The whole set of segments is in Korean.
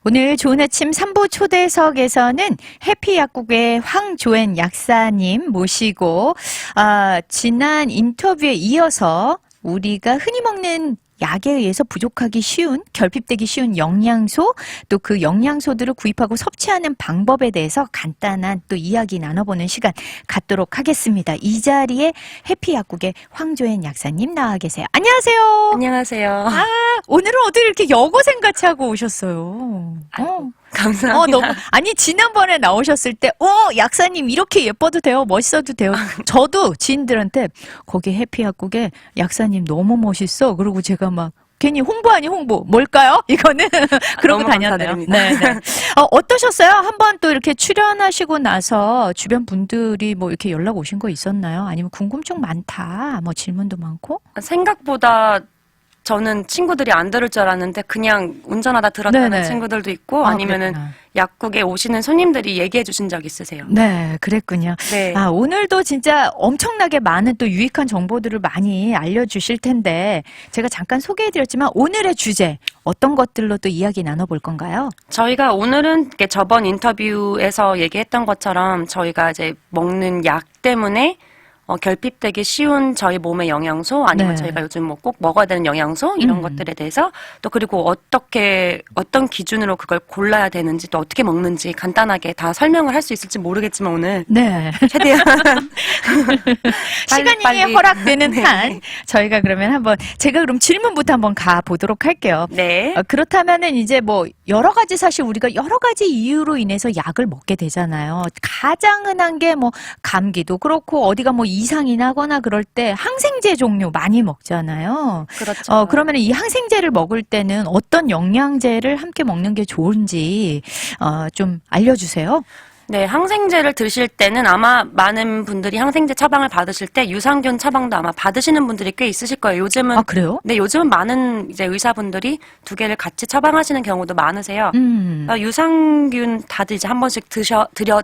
오늘 좋은 아침 3부 초대석에서는 해피약국의 황조엔 약사님 모시고 지난 인터뷰에 이어서 우리가 흔히 먹는 약에 의해서 부족하기 쉬운, 결핍되기 쉬운 영양소, 또 그 영양소들을 구입하고 섭취하는 방법에 대해서 간단한 또 이야기 나눠보는 시간 갖도록 하겠습니다. 이 자리에 해피약국의 황조엔 약사님 나와 계세요. 안녕하세요. 안녕하세요. 오늘은 어떻게 이렇게 여고생 같이 하고 오셨어요? 감사합니다. 아니, 지난번에 나오셨을 때, 약사님 이렇게 예뻐도 돼요? 멋있어도 돼요? 저도 지인들한테, 거기 해피약국에 약사님 너무 멋있어. 그리고 제가 막, 괜히 홍보 아니 홍보. 뭘까요? 이거는. 그러고 너무 다녔네요. 감사드립니다. 네. 어떠셨어요? 한번 또 이렇게 출연하시고 나서 주변 분들이 뭐 이렇게 연락 오신 거 있었나요? 아니면 궁금증 많다. 뭐 질문도 많고? 생각보다 저는 친구들이 안 들을 줄 알았는데 그냥 운전하다 들었다는 네네. 친구들도 있고 아니면은 그랬구나. 약국에 오시는 손님들이 얘기해 주신 적 있으세요. 네, 그랬군요. 네. 오늘도 진짜 엄청나게 많은 또 유익한 정보들을 많이 알려주실 텐데, 제가 잠깐 소개해드렸지만, 오늘의 주제, 어떤 것들로 또 이야기 나눠볼 건가요? 저희가 오늘은 이렇게 저번 인터뷰에서 얘기했던 것처럼 저희가 이제 먹는 약 때문에 결핍되기 쉬운 저희 몸의 영양소 아니면 네. 저희가 요즘 뭐 꼭 먹어야 되는 영양소 이런 것들에 대해서 또 그리고 어떤 기준으로 그걸 골라야 되는지 또 어떻게 먹는지 간단하게 다 설명을 할 수 있을지 모르겠지만 오늘 네. 최대한 시간이 빨리. 허락되는 네. 한, 저희가 그러면 제가 그럼 질문부터 한번 가보도록 할게요. 네. 그렇다면은 이제 뭐 여러 가지 사실 우리가 여러 가지 이유로 인해서 약을 먹게 되잖아요. 가장 흔한 게 뭐 감기도 그렇고 어디가 뭐 이상이 나거나 그럴 때 항생제 종류 많이 먹잖아요. 그렇죠. 그러면 이 항생제를 먹을 때는 어떤 영양제를 함께 먹는 게 좋은지 좀 알려주세요. 네, 항생제를 드실 때는 아마 많은 분들이 항생제 처방을 받으실 때 유산균 처방도 아마 받으시는 분들이 꽤 있으실 거예요. 요즘은 그래요? 네, 요즘은 많은 이제 의사분들이 두 개를 같이 처방하시는 경우도 많으세요. 유산균 다들 이제 한 번씩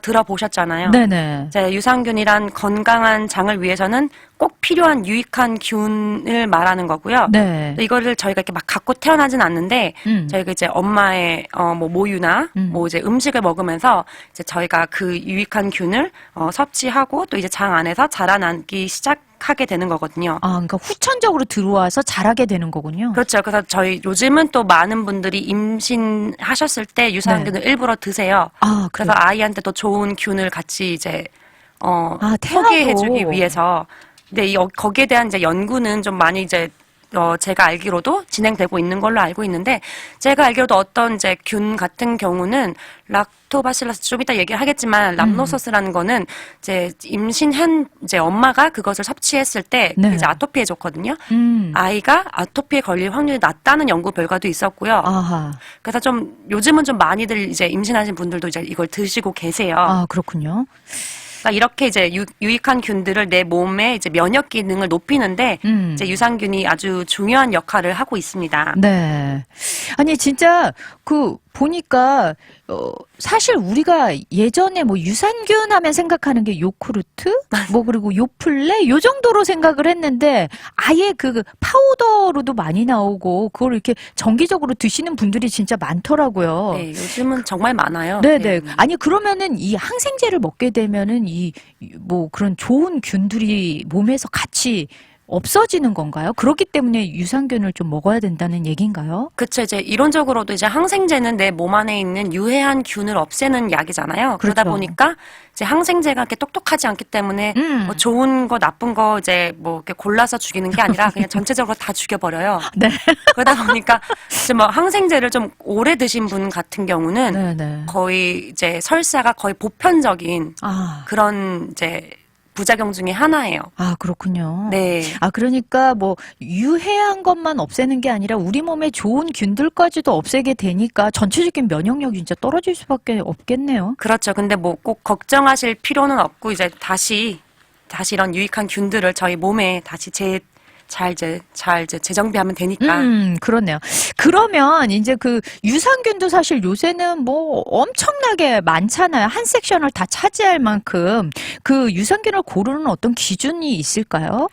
들어보셨잖아요. 네네. 이제 유산균이란 건강한 장을 위해서는 꼭 필요한 유익한 균을 말하는 거고요. 네. 이거를 저희가 이렇게 막 갖고 태어나진 않는데 저희가 이제 엄마의 뭐 모유나 뭐 이제 음식을 먹으면서 이제 저희가 그 유익한 균을 섭취하고 또 이제 장 안에서 자라나기 시작하게 되는 거거든요. 그러니까 후천적으로 들어와서 자라게 되는 거군요. 그렇죠. 그래서 저희 요즘은 또 많은 분들이 임신하셨을 때 유산균을 일부러 드세요. 그래서 아이한테 더 좋은 균을 같이 이제 소개해주기 위해서. 근데 거기에 대한 이제 연구는 좀 많이 이제 제가 알기로도 진행되고 있는 걸로 알고 있는데 제가 알기로도 어떤 이제 균 같은 경우는 락토바실러스 좀 이따 얘기를 하겠지만 람노소스라는 거는 이제 임신한 이제 엄마가 그것을 섭취했을 때 네. 이제 아토피에 좋거든요. 아이가 아토피에 걸릴 확률이 낮다는 연구 결과도 있었고요. 그래서 좀 요즘은 좀 많이들 이제 임신하신 분들도 이제 이걸 드시고 계세요. 그렇군요. 그러니까 이렇게 이제 유익한 균들을 내 몸의 이제 면역 기능을 높이는데 이제 유산균이 아주 중요한 역할을 하고 있습니다. 네. 아니 진짜 보니까 사실 우리가 예전에 뭐 유산균 하면 생각하는 게 요구르트 뭐 그리고 요플레 요 정도로 생각을 했는데 아예 그 파우더로도 많이 나오고 그걸 이렇게 정기적으로 드시는 분들이 진짜 많더라고요. 네, 요즘은 정말 많아요. 네네. 아니 그러면은 이 항생제를 먹게 되면은 뭐 그런 좋은 균들이 몸에서 같이 없어지는 건가요? 그렇기 때문에 유산균을 좀 먹어야 된다는 얘기인가요? 그렇죠. 이제 이론적으로도 이제 항생제는 내 몸 안에 있는 유해한 균을 없애는 약이잖아요. 그러다 보니까 이제 항생제가 이렇게 똑똑하지 않기 때문에 뭐 좋은 거 나쁜 거 이제 뭐 이렇게 골라서 죽이는 게 아니라 그냥 전체적으로 다 죽여버려요. 네. 그러다 보니까 이제 뭐 항생제를 좀 오래 드신 분 같은 경우는 네네. 거의 이제 설사가 거의 보편적인 그런 이제 부작용 중에 하나예요. 그렇군요. 네. 그러니까 뭐 유해한 것만 없애는 게 아니라 우리 몸에 좋은 균들까지도 없애게 되니까 전체적인 면역력이 진짜 떨어질 수밖에 없겠네요. 그렇죠. 근데 뭐 꼭 걱정하실 필요는 없고 이제 다시 이런 유익한 균들을 저희 몸에 다시 잘 재정비하면 되니까. 그렇네요. 그러면 이제 그 유산균도 사실 요새는 뭐 엄청나게 많잖아요. 한 섹션을 다 차지할 만큼 그 유산균을 고르는 어떤 기준이 있을까요?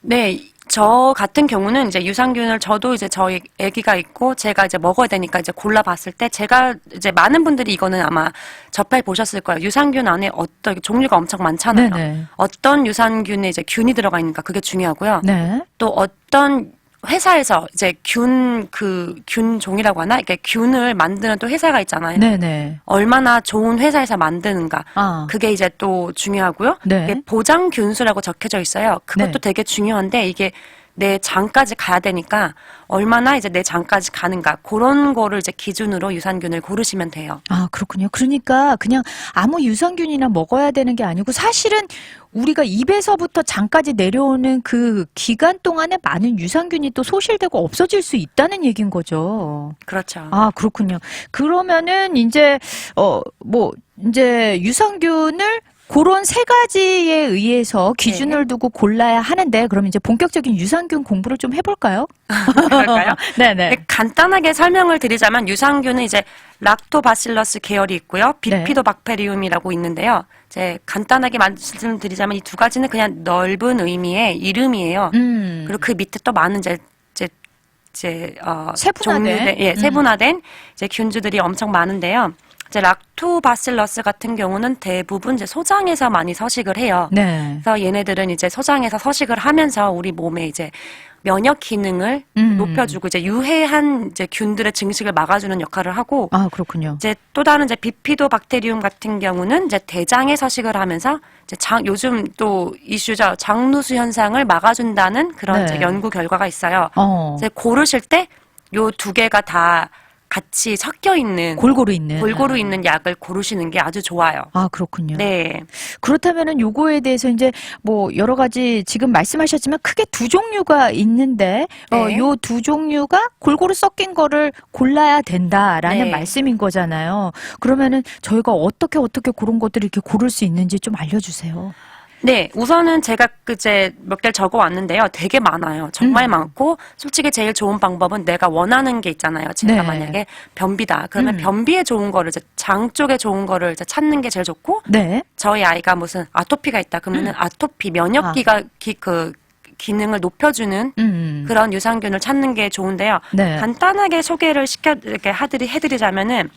네. 저 같은 경우는 이제 유산균을 저도 이제 저희 아기가 있고 제가 이제 먹어야 되니까 이제 골라봤을 때 제가 이제 많은 분들이 이거는 아마 접해 보셨을 거예요. 유산균 안에 어떤 종류가 엄청 많잖아요. 네네. 어떤 유산균에 이제 균이 들어가 있는가 그게 중요하고요. 네. 또 어떤 회사에서 이제 균 종이라고 하나? 이렇게 균을 만드는 또 회사가 있잖아요. 네네. 얼마나 좋은 회사에서 만드는가. 아. 그게 이제 또 중요하고요. 네. 이게 보장균수라고 적혀져 있어요. 그것도 네. 되게 중요한데 이게 내 장까지 가야 되니까 얼마나 이제 내 장까지 가는가. 그런 거를 이제 기준으로 유산균을 고르시면 돼요. 아, 그렇군요. 그러니까 그냥 아무 유산균이나 먹어야 되는 게 아니고 사실은 우리가 입에서부터 장까지 내려오는 그 기간 동안에 많은 유산균이 또 소실되고 없어질 수 있다는 얘기인 거죠. 그렇죠. 아, 그렇군요. 그러면은 이제 이제 유산균을 그런 세 가지에 의해서 기준을 두고 골라야 하는데 그럼 이제 본격적인 유산균 공부를 좀 해볼까요? 그럴까요? 네네. 간단하게 설명을 드리자면 유산균은 이제 락토바실러스 계열이 있고요. 비피도박테리움이라고 있는데요. 이제 간단하게 말씀드리자면 이 두 가지는 그냥 넓은 의미의 이름이에요. 그리고 그 밑에 또 많은 세분화된 세분화된 이제 균주들이 엄청 많은데요. 이제 락토바실러스 같은 경우는 대부분 이제 소장에서 많이 서식을 해요. 네. 그래서 얘네들은 이제 소장에서 서식을 하면서 우리 몸에 이제 면역 기능을 높여주고 이제 유해한 이제 균들의 증식을 막아주는 역할을 하고. 아, 그렇군요. 이제 또 다른 이제 비피도박테리움 같은 경우는 이제 대장에 서식을 하면서 이제 요즘 또 이슈죠. 장누수 현상을 막아준다는 그런 네. 이제 연구 결과가 있어요. 이제 고르실 때 요 두 개가 다 같이 섞여 있는 골고루 있는 약을 고르시는 게 아주 좋아요. 아, 그렇군요. 네. 그렇다면은 요거에 대해서 이제 여러 가지 지금 말씀하셨지만 크게 두 종류가 있는데 네. 요 두 종류가 골고루 섞인 거를 골라야 된다라는 네. 말씀인 거잖아요. 그러면은 저희가 어떻게 그런 것들을 이렇게 고를 수 있는지 좀 알려주세요. 네, 우선은 제가 이제 몇 개를 적어 왔는데요. 되게 많아요. 정말 많고, 솔직히 제일 좋은 방법은 내가 원하는 게 있잖아요. 제가 네. 만약에 변비다. 그러면 변비에 좋은 거를 이제 장 쪽에 좋은 거를 이제 찾는 게 제일 좋고, 네. 저희 아이가 무슨 아토피가 있다. 그러면은 아토피 면역기가 기능을 높여주는 그런 유산균을 찾는 게 좋은데요. 네. 간단하게 소개를 이렇게 해드리자면은,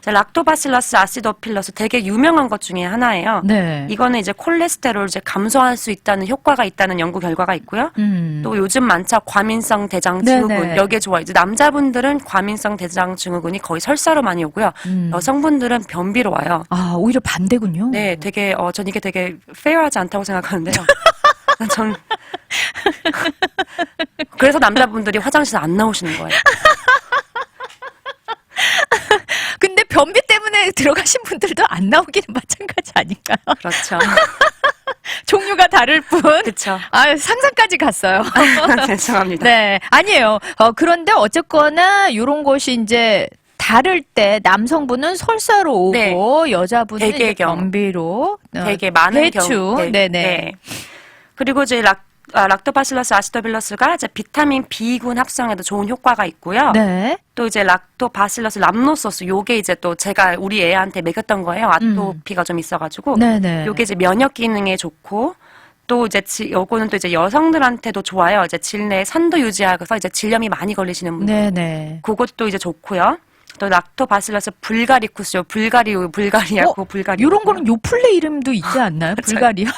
락토바실러스 아시도필러스 되게 유명한 것 중에 하나예요. 네. 이거는 이제 콜레스테롤 이제 감소할 수 있다는 효과가 있다는 연구 결과가 있고요. 또 요즘 많죠. 과민성 대장 증후군. 네네. 여기에 좋아요. 이제 남자분들은 과민성 대장 증후군이 거의 설사로 많이 오고요. 여성분들은 변비로 와요. 아, 오히려 반대군요. 네, 되게 전 이게 되게 페어하지 않다고 생각하는데요. 전 그래서 남자분들이 화장실 안 나오시는 거예요. 근데 변비 때문에 들어가신 분들도 안 나오기는 마찬가지 아닌가요? 그렇죠. 종류가 다를 뿐. 그렇죠. 아, 상상까지 갔어요. 죄송합니다. 네, 아니에요. 그런데 어쨌거나 요런 것이 이제 다를 때 남성분은 설사로 오고 네. 여자분은 이제 대개경. 변비로 되게 많은 대추. 경우. 네네. 네. 그리고 이제 락토바실러스 아시도빌러스가 이제 비타민 B군 합성에도 좋은 효과가 있고요. 네. 또 이제 락토바실러스 람노소스 요게 이제 또 제가 우리 애한테 먹였던 거예요. 아토피가 좀 있어가지고. 네네. 요게 이제 면역 기능에 좋고 또 이제 요거는 또 이제 여성들한테도 좋아요. 이제 질내 산도 유지하고서 이제 질염이 많이 걸리시는 분들. 네네. 그것도 이제 좋고요. 또 락토바실러스 불가리쿠스요. 불가리아고 불가리. 이런 거는 요플레 이름도 있지 않나요? 불가리아.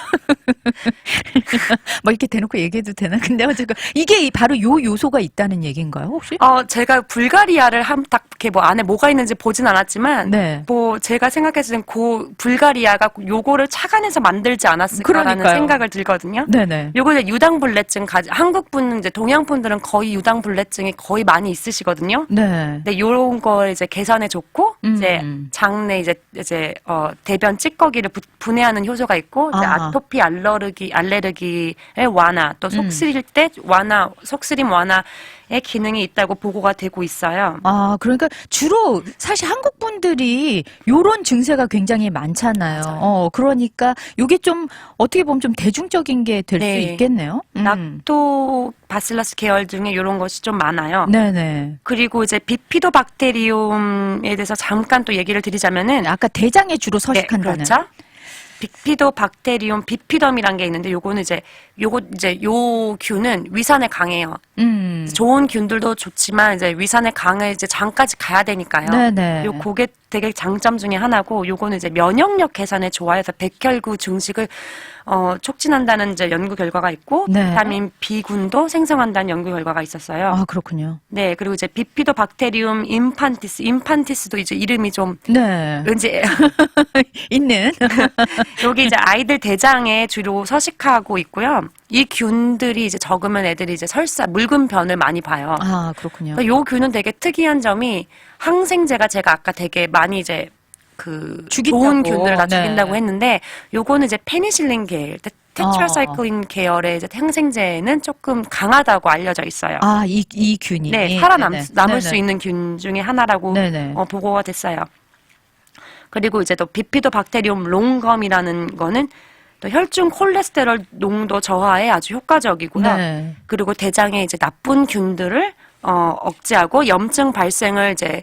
뭐 이렇게 대놓고 얘기해도 되나? 근데 어쨌든 이게 바로 요 요소가 있다는 얘기인가요, 혹시? 제가 불가리아를 딱 이렇게 뭐 안에 뭐가 있는지 보진 않았지만, 네. 뭐 제가 생각했을 땐 불가리아가 요거를 착안해서 만들지 않았을까라는 그러니까요. 생각을 들거든요. 네네. 요거 이제 유당불내증 한국분 이제 동양분들은 거의 유당불내증이 거의 많이 있으시거든요. 네. 근데 요런 걸 이제 개선에 좋고 이제 장내 이제 대변 찌꺼기를 분해하는 효소가 있고 이제 아토피 알레르기의 완화 또 속쓰릴 때 속쓰림 완화의 기능이 있다고 보고가 되고 있어요. 아, 그러니까 주로 사실 한국 분들이 요런 증세가 굉장히 많잖아요. 맞아요. 그러니까 요게 좀 어떻게 보면 좀 대중적인 게 될 수 네. 있겠네요. 락토바실러스 계열 중에 이런 것이 좀 많아요. 네네. 그리고 이제 비피도박테리움에 대해서 잠깐 또 얘기를 드리자면은 아까 대장에 주로 서식한다는. 그렇죠. 빅피도박테리움 비피덤이란 게 있는데 요거 이제 요 균은 위산에 강해요. 좋은 균들도 좋지만 이제 위산에 강해 이제 장까지 가야 되니까요. 네네. 요 그게 되게 장점 중에 하나고 요거는 이제 면역력 개선에 좋아해서 백혈구 증식을 촉진한다는 이제 연구 결과가 있고 네. 비타민 B군도 생성한다는 연구 결과가 있었어요. 아, 그렇군요. 네, 그리고 이제 비피도박테리움 인판티스도 이제 이름이 좀 네. 왠지 있는. 여기 이제 아이들 대장에 주로 서식하고 있고요. 이 균들이 이제 적으면 애들이 이제 설사 묽은 변을 많이 봐요. 아, 그렇군요. 그러니까 요 균은 되게 특이한 점이 항생제가 제가 아까 되게 많이 이제 죽인다고. 좋은 균들을 다 네. 죽인다고 했는데 요거는 이제 페니실린 계열, 테트라사이클린 계열의 이제 항생제는 조금 강하다고 알려져 있어요. 아, 이 균이. 네, 남을 수 있는 균 중에 하나라고 보고가 됐어요. 그리고 이제 또 비피도박테리움 롱검이라는 거는 또 혈중 콜레스테롤 농도 저하에 아주 효과적이고요. 네. 그리고 대장에 이제 나쁜 균들을 억제하고 염증 발생을 이제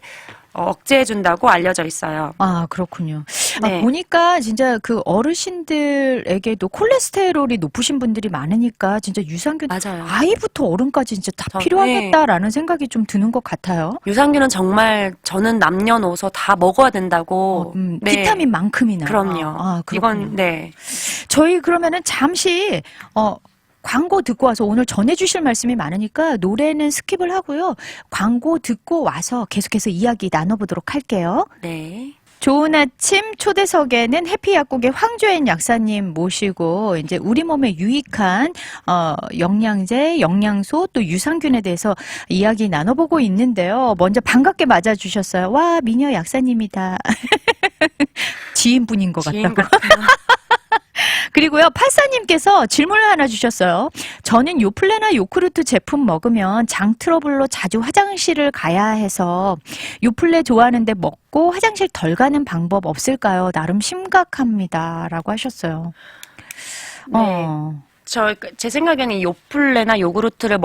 억제해준다고 알려져 있어요. 아, 그렇군요. 네. 아, 보니까 진짜 그 어르신들에게도 콜레스테롤이 높으신 분들이 많으니까 진짜 유산균 맞아요. 아이부터 어른까지 진짜 다 필요하겠다라는 생각이 좀 드는 것 같아요. 유산균은 정말 저는 남녀노소 다 먹어야 된다고. 네. 비타민만큼이나. 그럼요. 아, 그렇군요. 이건 네. 저희 그러면은 잠시 광고 듣고 와서 오늘 전해주실 말씀이 많으니까 노래는 스킵을 하고요. 광고 듣고 와서 계속해서 이야기 나눠보도록 할게요. 네. 좋은 아침 초대석에는 해피약국의 황조연 약사님 모시고 이제 우리 몸에 유익한 영양제, 영양소 또 유산균에 대해서 이야기 나눠보고 있는데요. 먼저 반갑게 맞아주셨어요. 와, 미녀 약사님이다. 지인분인 것 지인 같다고. 같아요. 그리고요, 팔사님께서 질문을 하나 주셨어요. 저는 요플레나 요크루트 제품 먹으면 장 트러블로 자주 화장실을 가야 해서 요플레 좋아하는데 먹고 화장실 덜 가는 방법 없을까요? 나름 심각합니다. 라고 하셨어요. 네. 제 생각에는 요플레나 요구르트를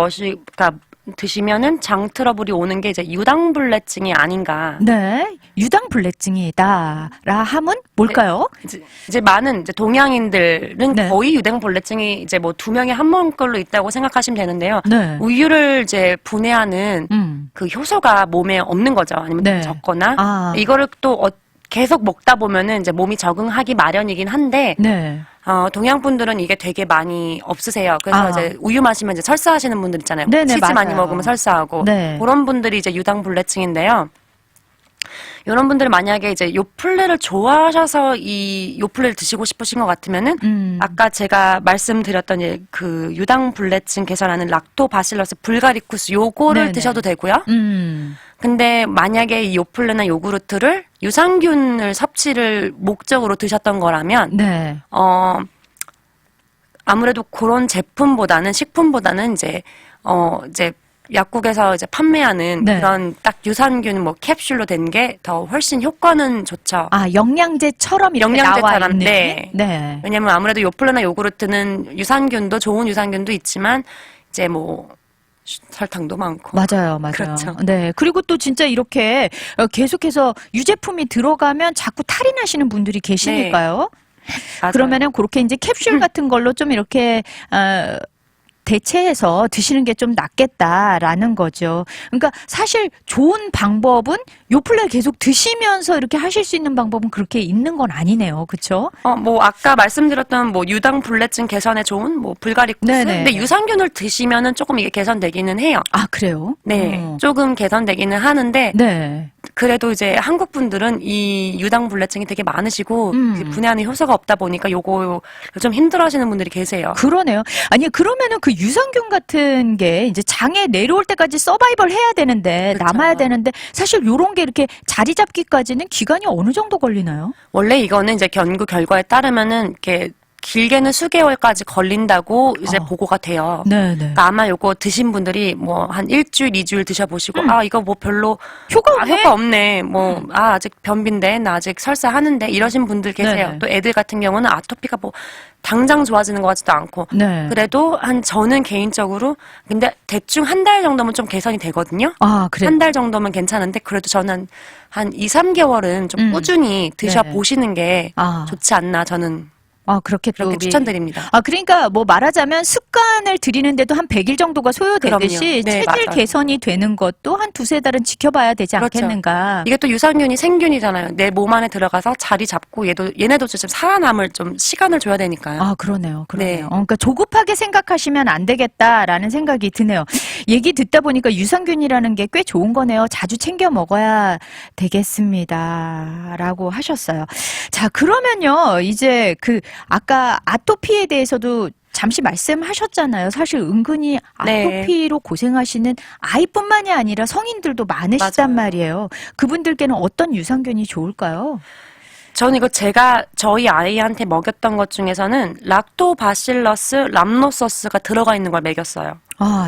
드시면은 장 트러블이 오는 게 이제 유당불내증이 아닌가. 네. 유당불내증이다. 라 함은 뭘까요? 이제 많은 이제 동양인들은 네. 거의 유당불내증이 이제 뭐 2명에 1명 걸로 있다고 생각하시면 되는데요. 네. 우유를 이제 분해하는 그 효소가 몸에 없는 거죠. 아니면 네. 적거나. 이거를 또 계속 먹다 보면은 이제 몸이 적응하기 마련이긴 한데. 네. 동양 분들은 이게 되게 많이 없으세요. 그래서 이제 우유 마시면 이제 설사하시는 분들 있잖아요. 네네, 치즈 많이 맞아요. 먹으면 설사하고. 네. 그런 분들이 이제 유당불내증인데요. 이런 분들 만약에 이제 요플레를 좋아하셔서 이 요플레를 드시고 싶으신 것 같으면은 아까 제가 말씀드렸던 그 유당불내증 개선하는 락토바실러스 불가리쿠스 요거를 네네. 드셔도 되고요. 근데 만약에 이 요플레나 요구르트를 유산균을 섭취를 목적으로 드셨던 거라면 네. 아무래도 그런 제품보다는 식품보다는 이제 약국에서 이제 판매하는 네. 그런 딱 유산균 뭐 캡슐로 된 게 더 훨씬 효과는 좋죠. 아, 영양제처럼 이렇게 나와 영양제처럼, 있는. 네. 네. 왜냐면 아무래도 요플레나 요구르트는 유산균도 좋은 유산균도 있지만 이제 뭐 설탕도 많고. 맞아요. 그렇죠. 네. 그리고 또 진짜 이렇게 계속해서 유제품이 들어가면 자꾸 탈이 나시는 분들이 계시니까요. 맞아요. 그러면은 그렇게 이제 캡슐 같은 걸로 좀 이렇게 대체해서 드시는 게 좀 낫겠다라는 거죠. 그러니까 사실 좋은 방법은 요플레 계속 드시면서 이렇게 하실 수 있는 방법은 그렇게 있는 건 아니네요. 그렇죠? 뭐 아까 말씀드렸던 뭐 유당불내증 개선에 좋은 뭐 불가리쿠스. 네네. 근데 유산균을 드시면은 조금 이게 개선되기는 해요. 아, 그래요? 네. 조금 개선되기는 하는데 네. 그래도 이제 한국 분들은 이 유당불내증이 되게 많으시고 분해하는 효소가 없다 보니까 요거 좀 힘들어하시는 분들이 계세요. 그러네요. 아니 그러면은 그 유산균 같은 게 이제 장에 내려올 때까지 서바이벌 해야 되는데 그렇죠. 남아야 되는데 사실 요런 게 이렇게 자리 잡기까지는 기간이 어느 정도 걸리나요? 원래 이거는 이제 연구 결과에 따르면은 이렇게 길게는 수개월까지 걸린다고 이제 보고가 돼요. 네네. 그러니까 아마 요거 드신 분들이 뭐 한 일주일, 2주일 드셔보시고 이거 뭐 별로 효과 없네. 뭐 아직 변비인데 나 아직 설사하는데 이러신 분들 계세요. 네네. 또 애들 같은 경우는 아토피가 뭐 당장 좋아지는 것 같지도 않고. 네. 그래도 저는 개인적으로 근데 대충 한 달 정도면 좀 개선이 되거든요. 아, 그래요? 한 달 정도면 괜찮은데 그래도 저는 한 2, 3개월은 좀 꾸준히 드셔보시는 게 좋지 않나 저는 그렇게 그렇게 추천드립니다. 그러니까 뭐 말하자면 습관을 들이는데도 한 100일 정도가 소요되듯이 네, 체질 맞아요. 개선이 되는 것도 한 두세 달은 지켜봐야 되지 그렇죠. 않겠는가. 이게 또 유산균이 생균이잖아요. 내 몸 안에 들어가서 자리 잡고 얘네도 좀 살아남을 좀 시간을 줘야 되니까요. 그러네요. 네. 그러니까 조급하게 생각하시면 안 되겠다라는 생각이 드네요. 얘기 듣다 보니까 유산균이라는 게 꽤 좋은 거네요. 자주 챙겨 먹어야 되겠습니다라고 하셨어요. 자, 그러면요. 이제 아까 아토피에 대해서도 잠시 말씀하셨잖아요. 사실 은근히 아토피로 고생하시는 아이뿐만이 아니라 성인들도 많으시단 맞아요. 말이에요. 그분들께는 어떤 유산균이 좋을까요? 저는 이거 저희 아이한테 먹였던 것 중에서는 락토바실러스 람노소스가 들어가 있는 걸 먹였어요.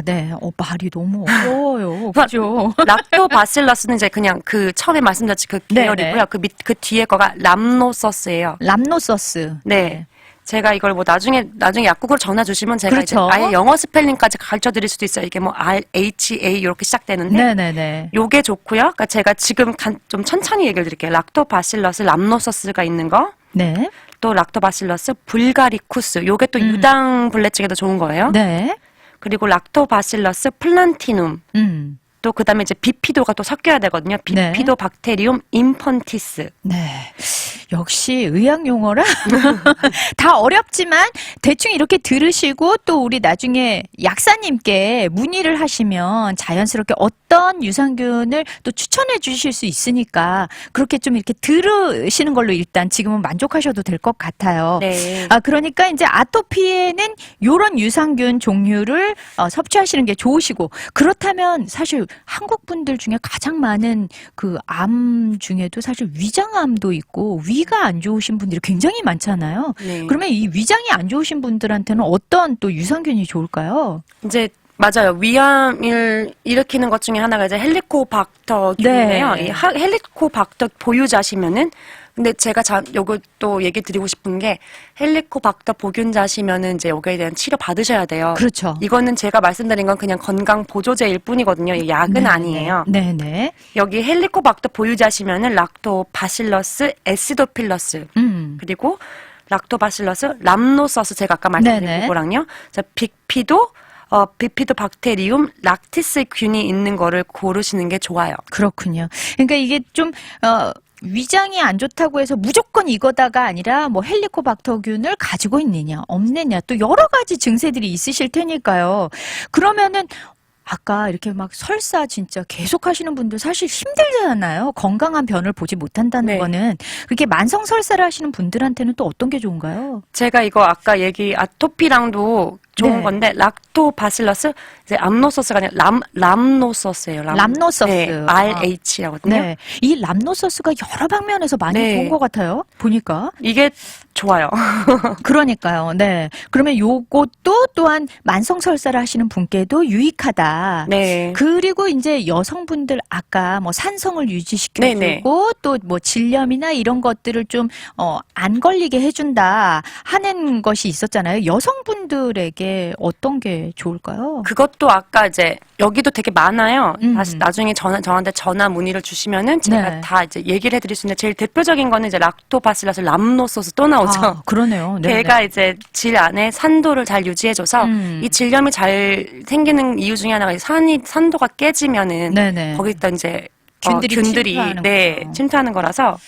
네. 말이 너무 어려워요. 그죠? 락토바실러스는 이제 그냥 처음에 말씀드렸지 그 계열이고요. 그 뒤에 거가 람노소스예요. 람노소스. 네. 제가 이걸 뭐 나중에 약국으로 전화 주시면 제가 그렇죠. 이제 아예 영어 스펠링까지 가르쳐 드릴 수도 있어요. 이게 뭐 RHA 이렇게 시작되는데. 네네네. 요게 좋고요. 그러니까 제가 지금 좀 천천히 얘기를 드릴게요. 락토바실러스 람노소스가 있는 거. 네. 또 락토바실러스 불가리쿠스. 요게 또 유당 불내증에도 좋은 거예요. 네. 그리고 락토바실러스 플란티눔. 또 그다음에 이제 비피도가 또 섞여야 되거든요. 비피도 박테리움 인펀티스. 네. 역시 의학 용어라 다 어렵지만 대충 이렇게 들으시고 또 우리 나중에 약사님께 문의를 하시면 자연스럽게 어떤 유산균을 또 추천해 주실 수 있으니까 그렇게 좀 이렇게 들으시는 걸로 일단 지금은 만족하셔도 될 것 같아요. 네. 그러니까 이제 아토피에는 요런 유산균 종류를 섭취하시는 게 좋으시고 그렇다면 사실 한국 분들 중에 가장 많은 암 중에도 사실 위장암도 있고 위가 안 좋으신 분들이 굉장히 많잖아요. 네. 그러면 이 위장이 안 좋으신 분들한테는 어떤 또 유산균이 좋을까요? 이제 맞아요. 위암을 일으키는 것 중에 하나가 이제 헬리코박터균인데요. 네. 이 헬리코박터 보유자시면은 근데 제가 요거 또 얘기 드리고 싶은 게 헬리코박터 보균자시면은 이제 여기에 대한 치료 받으셔야 돼요. 그렇죠. 이거는 제가 말씀드린 건 그냥 건강 보조제일 뿐이거든요. 이 약은 아니에요. 네네. 여기 헬리코박터 보유자시면은 락토바실러스 에시도필러스 그리고 락토바실러스 람노소스 제가 아까 말씀드린 그거랑요. 비피도 박테리움 락티스균이 있는 거를 고르시는 게 좋아요. 그렇군요. 그러니까 이게 좀 위장이 안 좋다고 해서 무조건 이거다가 아니라 뭐 헬리코박터균을 가지고 있느냐 없느냐 또 여러 가지 증세들이 있으실 테니까요. 그러면은 아까 이렇게 막 설사 진짜 계속 하시는 분들 사실 힘들잖아요. 건강한 변을 보지 못한다는 거는. 그렇게 만성 설사를 하시는 분들한테는 또 어떤 게 좋은가요? 제가 이거 아까 아토피랑도 좋은 건데 락토바실러스 이제 암노소스가 아니라 람노소스예요. 람노소스. 네, RH라거든요. 네. 이 람노소스가 여러 방면에서 많이 좋은 것 같아요. 보니까. 이게 좋아요. 그러니까요. 네. 그러면 요것도 또한 만성 설사를 하시는 분께도 유익하다. 네. 그리고 이제 여성분들 아까 뭐 산성을 유지시켜주고 또 뭐 질염이나 이런 것들을 좀 안 걸리게 해준다 하는 것이 있었잖아요. 여성분들에게 어떤 게 좋을까요? 그것도 아까 이제 여기도 되게 많아요. 다시 나중에 저한테 전화 문의를 주시면은 제가 다 이제 얘기를 해드릴 수 있는데 제일 대표적인 거는 이제 락토바실러스 람노소스 또 나오죠. 그러네요. 걔가 이제 질 안에 산도를 잘 유지해줘서 이 질염이 잘 생기는 이유 중에 하나가 산도가 깨지면은 거기다 이제 균들이 침투하는 거라서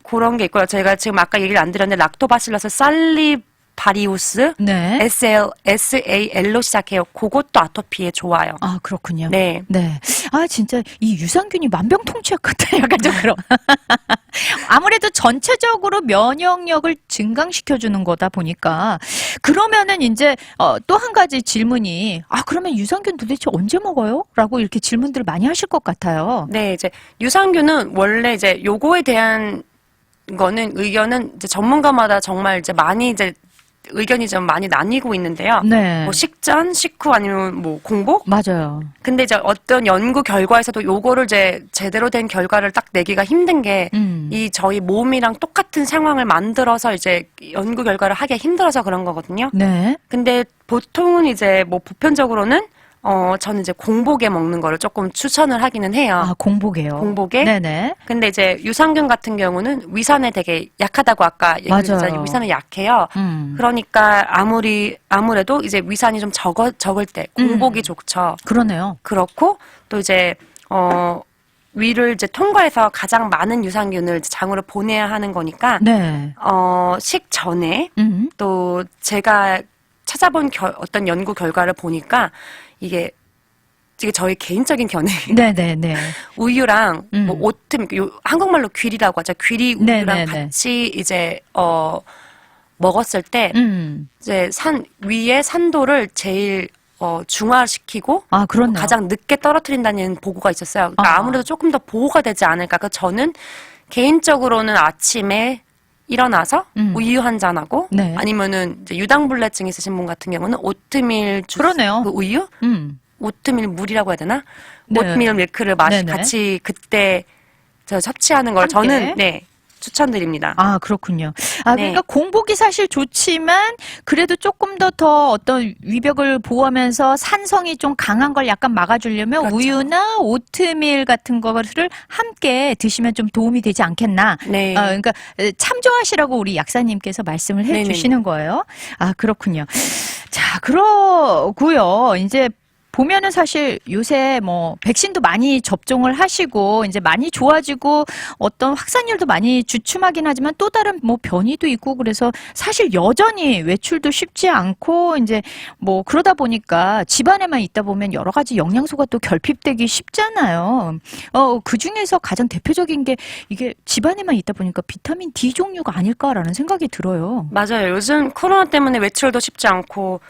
그런 게 있고요. 제가 지금 아까 얘기를 안 드렸는데 락토바실러스 살리바리우스 SAL로 시작해요. 그것도 아토피에 좋아요. 그렇군요. 네. 진짜 이 유산균이 만병통치약 같아. 약간 좀 그런. 아무래도 전체적으로 면역력을 증강시켜주는 거다 보니까 그러면은 이제 또 한 가지 질문이 그러면 유산균 도대체 언제 먹어요? 라고 이렇게 질문들을 많이 하실 것 같아요. 네, 이제 유산균은 원래 이제 요거에 대한 거는 의견은 이제 전문가마다 정말 이제 많이 이제 의견이 좀 많이 나뉘고 있는데요. 뭐 식전, 식후 아니면 뭐 공복? 맞아요. 근데 이제 어떤 연구 결과에서도 요거를 이제 제대로 된 결과를 딱 내기가 힘든 게 이 저희 몸이랑 똑같은 상황을 만들어서 이제 연구 결과를 하기가 힘들어서 그런 거거든요. 근데 보통은 이제 뭐 보편적으로는 저는 이제 공복에 먹는 거를 조금 추천을 하기는 해요. 아, 공복에요? 공복에? 네네. 근데 이제 유산균 같은 경우는 위산에 되게 약하다고 아까 얘기했잖아요. 위산이 약해요. 그러니까 아무래도 이제 위산이 좀 적을 때 공복이 좋죠. 그러네요. 그렇고 또 이제, 위를 이제 통과해서 가장 많은 유산균을 장으로 보내야 하는 거니까, 네. 식전에 또 제가 찾아본 어떤 연구 결과를 보니까 이게 저희 개인적인 견해예요. 네네네. 우유랑 뭐 오트밀, 한국말로 귀리라고 하죠. 귀리 우유랑 네네네. 같이 이제 먹었을 때 이제 위의 산도를 제일 중화시키고 아, 그렇네요. 가장 늦게 떨어뜨린다는 보고가 있었어요. 그러니까 아무래도 조금 더 보호가 되지 않을까. 그러니까 저는 개인적으로는 아침에 일어나서 우유 한 잔하고 네. 아니면은 이제 유당불내증 있으신 분 같은 경우는 오트밀 주스, 그러네요. 그 우유, 오트밀 물이라고 해야 되나? 네. 오트밀 밀크를 네네. 같이 그때 섭취하는 걸 함께? 저는 추천드립니다. 아, 그렇군요. 아, 네. 그러니까 공복이 사실 좋지만 그래도 조금 더 어떤 위벽을 보호하면서 산성이 좀 강한 걸 약간 막아주려면 그렇죠. 우유나 오트밀 같은 거를 함께 드시면 좀 도움이 되지 않겠나. 네. 그러니까 참조하시라고 우리 약사님께서 말씀을 해 주시는 거예요. 아, 그렇군요. 자, 그러고요. 이제 보면은 사실 요새 뭐 백신도 많이 접종을 하시고 이제 많이 좋아지고 어떤 확산율도 많이 주춤하긴 하지만 또 다른 뭐 변이도 있고 그래서 사실 여전히 외출도 쉽지 않고 이제 뭐 그러다 보니까 집안에만 있다 보면 여러 가지 영양소가 또 결핍되기 쉽잖아요. 그 중에서 가장 대표적인 게 이게 집안에만 있다 보니까 비타민 D 종류가 아닐까라는 생각이 들어요. 맞아요. 요즘 코로나 때문에 외출도 쉽지 않고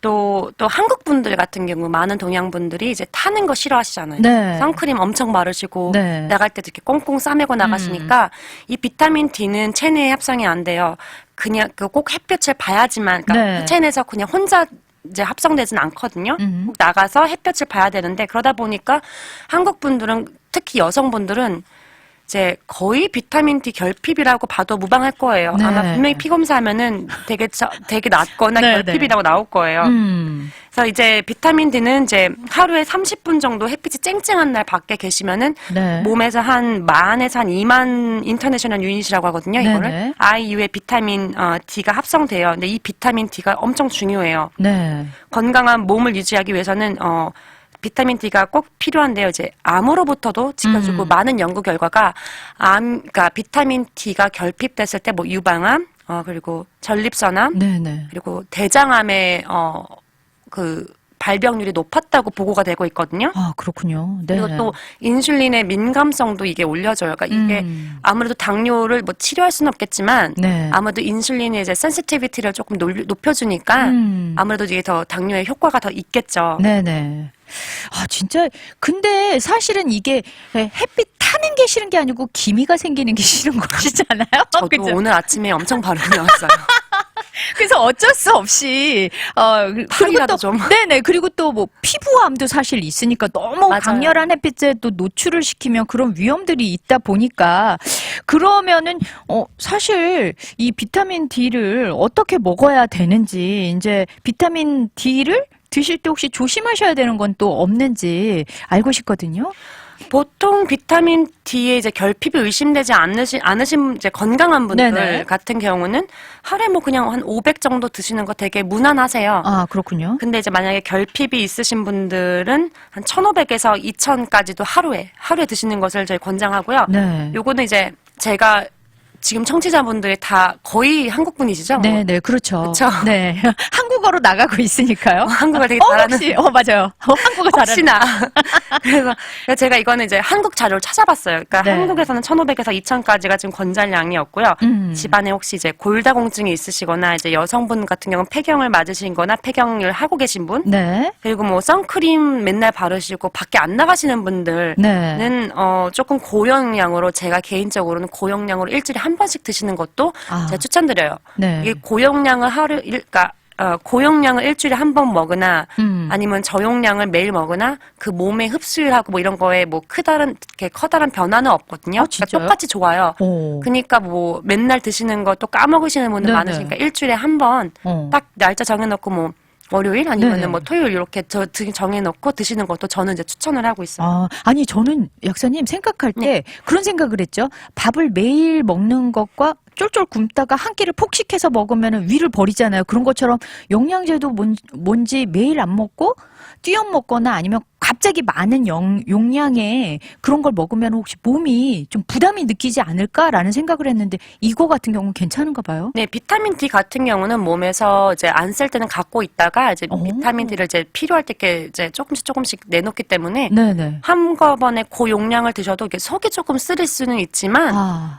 또 한국 분들 같은 경우 많은 동양 분들이 이제 타는 거 싫어하시잖아요. 네. 선크림 엄청 바르시고 네. 나갈 때도 이렇게 꽁꽁 싸매고 나가시니까 이 비타민 D는 체내에 합성이 안 돼요. 그냥 꼭 햇볕을 봐야지만 그러니까 네. 체내에서 그냥 혼자 이제 합성되진 않거든요. 꼭 나가서 햇볕을 봐야 되는데 그러다 보니까 한국 분들은 특히 여성분들은 이제 거의 비타민 D 결핍이라고 봐도 무방할 거예요. 네. 아마 분명히 피 검사하면은 되게 낮거나 네, 결핍이라고 나올 거예요. 그래서 이제 비타민 D는 이제 하루에 30분 정도 햇빛이 쨍쨍한 날 밖에 계시면은 네. 몸에서 한 10,000에서 한 2만 인터내셔널 유닛이라고 하거든요. 이거를 네네. IU의 비타민 D가 합성돼요. 근데 이 비타민 D가 엄청 중요해요. 네. 건강한 몸을 유지하기 위해서는 비타민 D가 꼭 필요한데요. 이제 암으로부터도 지켜주고 많은 연구 결과가 그러니까 비타민 D가 결핍됐을 때 뭐 유방암, 그리고 전립선암, 네네. 그리고 대장암의 그 발병률이 높았다고 보고가 되고 있거든요. 아, 그렇군요. 네. 그리고 또 인슐린의 민감성도 이게 올려줘요. 그러니까 이게 아무래도 당뇨를 뭐 치료할 수는 없겠지만 네. 아무래도 인슐린의 이제 센시티비티를 조금 높여주니까 아무래도 이게 더 당뇨에 효과가 더 있겠죠. 네네. 아, 진짜. 근데 사실은 이게 햇빛 타는 게 싫은 게 아니고 기미가 생기는 게 싫은 것이잖아요. 저도 그죠? 오늘 아침에 엄청 바르고 나왔어요. 그래서 어쩔 수 없이 그리고 팔이라도 또 좀. 네네. 그리고 또 뭐 피부암도 사실 있으니까 너무 맞아요. 강렬한 햇빛에 또 노출을 시키면 그런 위험들이 있다 보니까 그러면은 사실 이 비타민 D를 어떻게 먹어야 되는지 이제 비타민 D를 드실 때 혹시 조심하셔야 되는 건 또 없는지 알고 싶거든요. 보통 비타민 D에 이제 결핍이 의심되지 않으신 이제 건강한 분들 네네. 같은 경우는 하루에 뭐 그냥 한 500 정도 드시는 거 되게 무난하세요. 아, 그렇군요. 근데 이제 만약에 결핍이 있으신 분들은 한 1,500에서 2,000까지도 하루에 드시는 것을 저희 권장하고요. 네. 요거는 이제 제가 지금 청취자분들이 다 거의 한국 분이시죠? 네, 네, 그렇죠. 그쵸? 네. 한국어로 나가고 있으니까요. 한국어 되게 잘하는. 혹시, 맞아요. 한국어 잘하는. 혹시나. 그래서 제가 이거는 이제 한국 자료를 찾아봤어요. 그러니까 네. 한국에서는 1,500에서 2,000까지가 지금 권장량이었고요. 집안에 혹시 이제 골다공증이 있으시거나 이제 여성분 같은 경우는 폐경을 맞으신 거나 폐경을 하고 계신 분. 네. 그리고 뭐 선크림 맨날 바르시고 밖에 안 나가시는 분들은 네. 조금 고용량으로 제가 개인적으로는 고용량으로 일주일에 한 번씩 드시는 것도 제가 추천드려요. 네. 이게 고용량을 그러니까 고용량을 일주일에 한 번 먹으나 아니면 저용량을 매일 먹으나 그 몸에 흡수율하고 뭐 이런 거에 뭐 커다란 변화는 없거든요. 진짜요? 그러니까 똑같이 좋아요. 오. 그러니까 뭐 맨날 드시는 거 또 까먹으시는 분들 네네. 많으시니까 일주일에 한 번 딱 날짜 정해놓고 뭐 월요일 아니면은 네네. 뭐 토요일 이렇게 정해놓고 드시는 것도 저는 이제 추천을 하고 있어요. 아니 저는 약사님 생각할 때 네. 그런 생각을 했죠. 밥을 매일 먹는 것과 쫄쫄 굶다가 한 끼를 폭식해서 먹으면 위를 버리잖아요. 그런 것처럼 영양제도 뭔지 매일 안 먹고 띄엄 먹거나 아니면 갑자기 많은 용량의 그런 걸 먹으면 혹시 몸이 좀 부담이 느끼지 않을까라는 생각을 했는데 이거 같은 경우는 괜찮은가 봐요. 네, 비타민 D 같은 경우는 몸에서 이제 안 쓸 때는 갖고 있다가 이제 비타민 D를 이제 필요할 때 이제 조금씩 내놓기 때문에 네네. 한꺼번에 고용량을 드셔도 이게 속이 조금 쓰릴 수는 있지만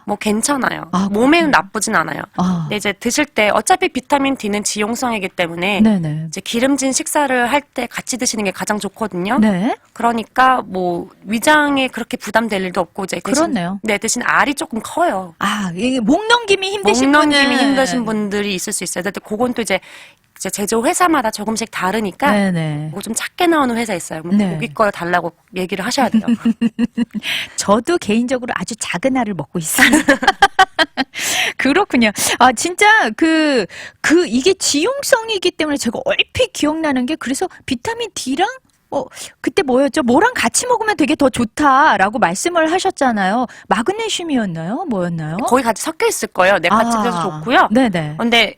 뭐 괜찮아요. 몸에는 나쁘진 않아요. 근데 이제 드실 때 어차피 비타민 D는 지용성이기 때문에 네네. 이제 기름진 식사를 할 때 같이 드시는 게 가장 좋거든요. 네. 그러니까 뭐 위장에 그렇게 부담될 일도 없고 이제 그렇네요. 대신 알이 조금 커요. 이게 목 넘김이 힘드신 분들이 있을 수 있어요. 근데 그건 또 이제 제조 회사마다 조금씩 다르니까 네네. 뭐 좀 작게 나오는 회사 있어요. 네. 고기 거 달라고 얘기를 하셔야 돼요. 저도 개인적으로 아주 작은 알을 먹고 있습니다. 그렇군요. 진짜 이게 지용성이기 때문에 제가 얼핏 기억나는 게 그래서 비타민 D랑 그때 뭐였죠? 뭐랑 같이 먹으면 되게 더 좋다라고 말씀을 하셨잖아요. 마그네슘이었나요? 뭐였나요? 거의 같이 섞여 있을 거예요. 네, 같이 그래서 좋고요. 네네. 근데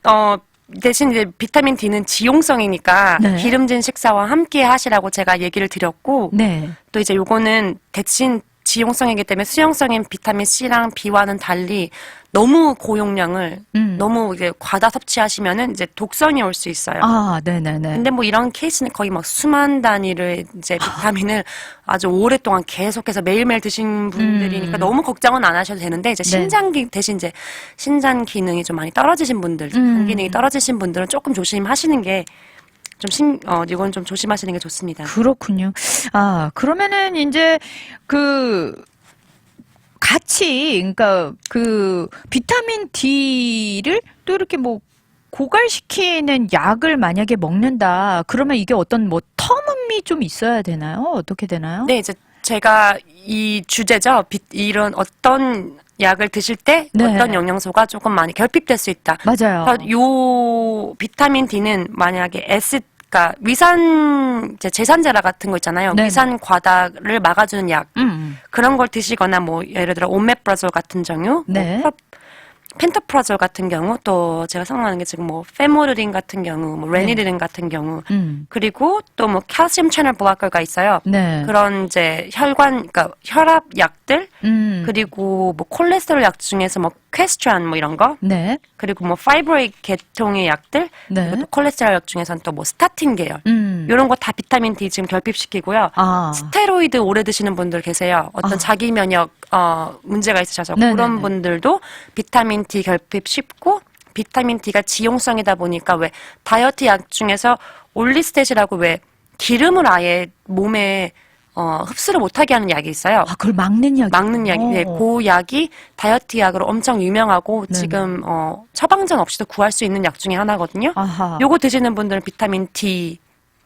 대신 이제 비타민 D는 지용성이니까 네. 기름진 식사와 함께 하시라고 제가 얘기를 드렸고 네. 또 이제 요거는 대신 지용성이기 때문에 수용성인 비타민 C랑 B와는 달리 너무 고용량을 너무 이제 과다 섭취하시면은 이제 독성이 올 수 있어요. 네네네. 근데 뭐 이런 케이스는 거의 막 수만 단위를 이제 비타민을 아주 오랫동안 계속해서 매일매일 드신 분들이니까 너무 걱정은 안 하셔도 되는데 이제 대신 이제 신장 기능이 좀 많이 떨어지신 분들, 간 기능이 떨어지신 분들은 조금 조심하시는 게 이건 좀 조심하시는 게 좋습니다. 그렇군요. 그러면은 이제 같이 그러니까 비타민 D를 또 이렇게 뭐 고갈시키는 약을 만약에 먹는다. 그러면 이게 어떤 뭐 텀음이 좀 있어야 되나요? 어떻게 되나요? 네, 이제 제가 이 주제죠. 이런 어떤 약을 드실 때 어떤 영양소가 조금 많이 결핍될 수 있다. 맞아요. 요 비타민 D는 만약에 그러니까 위산 제산제라 같은 거 있잖아요. 네네. 위산 과다를 막아주는 약 그런 걸 드시거나 뭐 예를 들어 오메프라졸 같은 종류, 네. 펜토프라졸 같은 경우 또 제가 생각나는 게 지금 뭐 페모르린 같은 경우, 뭐 레니드린 같은 경우 그리고 또 뭐 칼슘 채널 블로커가 있어요. 네. 그런 이제 그러니까 혈압 약들 그리고 뭐 콜레스테롤 약 중에서 뭐 퀘스트란 뭐 이런 거 네. 그리고 뭐 파이브로이드 계통의 약들 네. 그리고 또 콜레스테롤 약 중에서는 또 뭐 스타틴 계열 이런 거 다 비타민 D 지금 결핍시키고요. 스테로이드 오래 드시는 분들 계세요. 어떤 자기 면역 문제가 있으셔서 네네네. 그런 분들도 비타민 D 결핍 쉽고 비타민 D가 지용성이다 보니까 왜 다이어트 약 중에서 올리스텟이라고 왜 기름을 아예 몸에 흡수를 못하게 하는 약이 있어요. 그걸 막는 약. 막는 약이. 네, 그 약이 다이어트 약으로 엄청 유명하고 네네. 지금 처방전 없이도 구할 수 있는 약 중에 하나거든요. 요거 드시는 분들은 비타민 D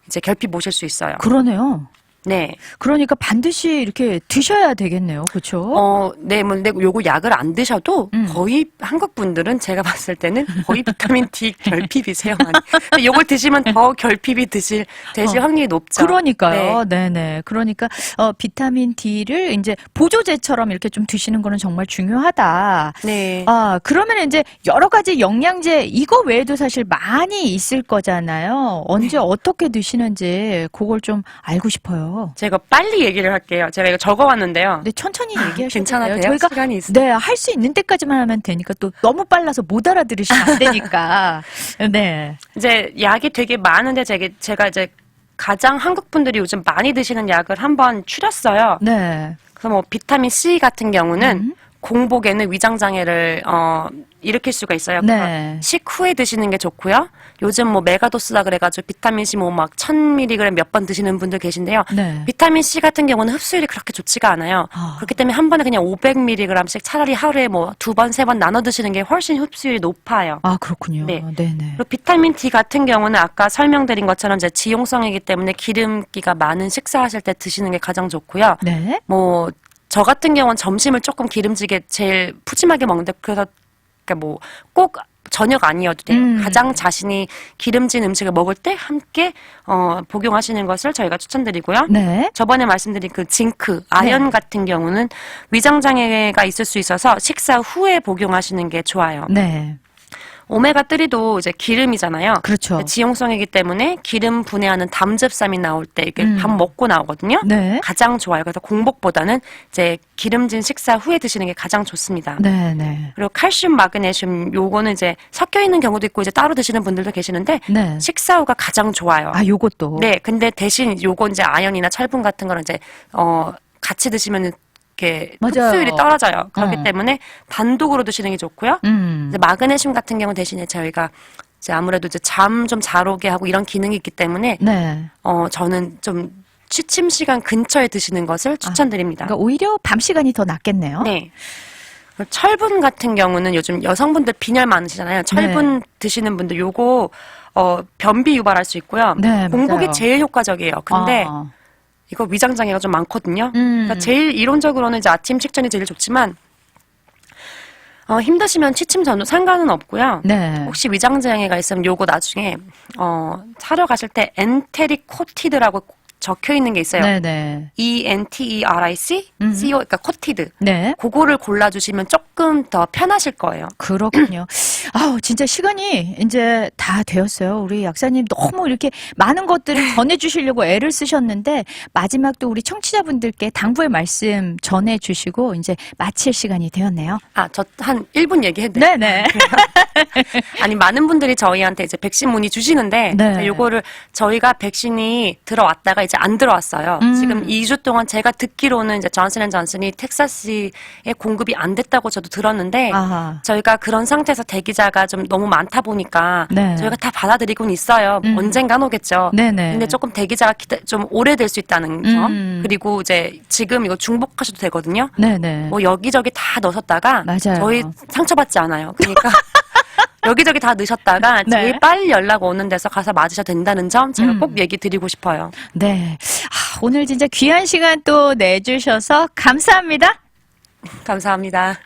이제 결핍 오실 수 있어요. 그러네요. 네. 그러니까 반드시 이렇게 드셔야 되겠네요. 그렇죠? 네, 근데 요거 약을 안 드셔도 거의 한국 분들은 제가 봤을 때는 거의 비타민 D 결핍이세요. 많이. 요걸 드시면 더 결핍이 되실 확률이 높죠. 그러니까요. 네네. 그러니까 비타민 D를 이제 보조제처럼 이렇게 좀 드시는 거는 정말 중요하다. 네. 그러면 이제 여러 가지 영양제 이거 외에도 사실 많이 있을 거잖아요. 언제 어떻게 드시는지 그걸 좀 알고 싶어요. 제가 빨리 얘기를 할게요. 제가 이거 적어왔는데요. 네, 천천히 얘기하셔도 괜찮아요? 돼요. 저희가 시간이 있어요. 네, 할 수 있는 데까지만 하면 되니까 또 너무 빨라서 못 알아들으시면 안 되니까. 네. 이제 약이 되게 많은데 제가 이제 가장 한국 분들이 요즘 많이 드시는 약을 한번 추렸어요. 네. 그래서 뭐 비타민 C 같은 경우는 공복에는 위장 장애를 일으킬 수가 있어요. 네. 식후에 드시는 게 좋고요. 요즘 뭐 메가도스다 그래가지고 비타민 C 뭐 막 1000mg 몇 번 드시는 분들 계신데요. 네. 비타민 C 같은 경우는 흡수율이 그렇게 좋지가 않아요. 그렇기 때문에 한 번에 그냥 500mg씩 차라리 하루에 뭐 2번, 3번 나눠 드시는 게 훨씬 흡수율이 높아요. 그렇군요. 네. 네네. 그리고 비타민 D 같은 경우는 아까 설명드린 것처럼 이제 지용성이기 때문에 기름기가 많은 식사하실 때 드시는 게 가장 좋고요. 네. 뭐 저 같은 경우는 점심을 조금 기름지게 제일 푸짐하게 먹는데 그래서 그러니까 뭐 꼭 저녁 아니어도 돼요. 가장 자신이 기름진 음식을 먹을 때 함께 복용하시는 것을 저희가 추천드리고요. 네. 저번에 말씀드린 그 징크, 아연 네. 같은 경우는 위장 장애가 있을 수 있어서 식사 후에 복용하시는 게 좋아요. 네. 오메가3도 이제 기름이잖아요. 그렇죠. 지용성이기 때문에 기름 분해하는 담즙삼이 나올 때 이게 밥 먹고 나오거든요. 네. 가장 좋아요. 그래서 공복보다는 이제 기름진 식사 후에 드시는 게 가장 좋습니다. 네, 네. 그리고 칼슘, 마그네슘 요거는 이제 섞여 있는 경우도 있고 이제 따로 드시는 분들도 계시는데 네. 식사 후가 가장 좋아요. 아, 요것도. 네, 근데 대신 요거 이제 아연이나 철분 같은 거는 이제 같이 드시면은 이렇게 맞아요. 흡수율이 떨어져요. 그렇기 때문에 단독으로 드시는 게 좋고요. 이제 마그네슘 같은 경우 대신에 저희가 이제 아무래도 이제 잠 좀 잘 오게 하고 이런 기능이 있기 때문에 네. 저는 좀 취침 시간 근처에 드시는 것을 추천드립니다. 그러니까 오히려 밤 시간이 더 낫겠네요. 네. 철분 같은 경우는 요즘 여성분들 빈혈 많으시잖아요. 철분 드시는 분들 요거 변비 유발할 수 있고요. 네, 공복이 맞아요. 제일 효과적이에요. 근데 이거 위장 장애가 좀 많거든요. 그러니까 제일 이론적으로는 이제 아침 식전이 제일 좋지만 힘드시면 취침 전후 상관은 없고요. 네. 혹시 위장 장애가 있으면 요거 나중에 사러 가실 때 엔테리코티드라고 적혀 있는 게 있어요. 네네. ENTERIC, CO, 그러니까 코티드. 네. 그거를 골라주시면 조금 더 편하실 거예요. 그렇군요. 아우, 진짜 시간이 이제 다 되었어요. 우리 약사님 너무 이렇게 많은 것들을 전해주시려고 애를 쓰셨는데, 마지막 또 우리 청취자분들께 당부의 말씀 전해주시고, 이제 마칠 시간이 되었네요. 저 한 1분 얘기해도 돼요? 네네. 아니, 많은 분들이 저희한테 이제 백신 문의 주시는데, 네. 요거를 저희가 백신이 들어왔다가 이제 안 들어왔어요. 지금 2주 동안 제가 듣기로는 이제 존슨앤존슨이 텍사스에 공급이 안 됐다고 저도 들었는데, 아하. 저희가 그런 상태에서 대기자가 좀 너무 많다 보니까 네. 저희가 다 받아들이고는 있어요. 언젠간 오겠죠. 네네. 근데 조금 대기자가 좀 오래될 수 있다는 점. 그리고 이제 지금 이거 중복하셔도 되거든요. 네네. 뭐 여기저기 다 넣으셨다가 맞아요. 저희 상처받지 않아요. 그러니까 여기저기 다 넣으셨다가 네. 제일 빨리 연락 오는 데서 가서 맞으셔도 된다는 점 제가 꼭 얘기 드리고 싶어요. 네. 오늘 진짜 귀한 시간 또 내주셔서 감사합니다. 감사합니다.